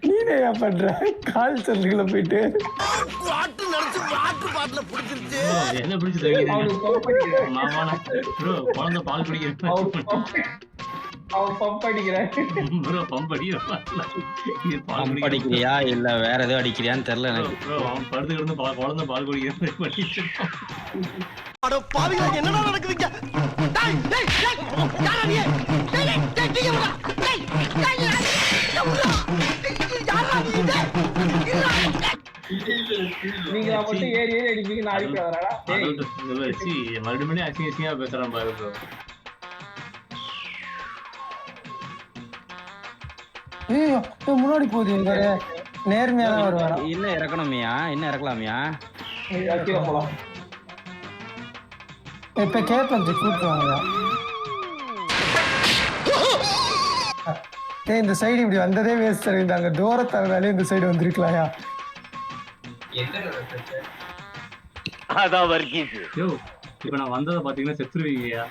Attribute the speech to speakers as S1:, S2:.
S1: நீனே ஏன் பண்ற கால் சொல்லுக்குள்ள போயிட்டு
S2: வாட்டு நினைச்சு வாட்டர் பாட்டில புடிச்சிருச்சு.
S3: என்ன பிடிச்சி மாமான ப்ரோ குழந்தை பால் குடிக்கிறேன்
S4: அவன் பம்ப் அடிக்கிறான்.
S3: ப்ரோ பம்ப்
S5: பம்ப் அடிக்கிறியா இல்ல வேற ஏதோ அடிக்கிறியான்னு தெரியல எனக்கு.
S3: ப்ரோ அவன் படுத்து கிடந்து குழந்தை பால் குடிக்கிறேன்.
S2: அட பாவிகளா என்னடா நடக்குதுங்க? டேய் டேய் டேய் யாரா நீ? டேய் டேய் டேய் டேய் டேய் யாரா நீ?
S4: நீங்க மட்டும் ஏறி ஏறி அடிப்பீங்க, நான் அடிக்க வரடா.
S3: மறுபடியும் அசிங்கமா பேசுறான் பாரு ப்ரோ.
S1: ஐயோ முன்னாடி போகுது எங்க நேர்மையா தான் வருவாரா?
S5: இன்னும் இறக்கணுமியா? இன்னும் இறக்கலாமியா?
S4: கீழே போலாம்.
S1: இப்ப கேப்பேன் கூப்பிடுவாங்க. இந்த சைடு இப்படி வந்ததே வேஸ்ட் தெரியுதாங்க. தூரத்தாலே இந்த சைடு வந்திருக்கலாயா?
S3: அதான் வர்க்கீஸ். யோ இப்போ நான் வந்ததை பாத்தீங்கன்னா செத்துருவீங்கயா.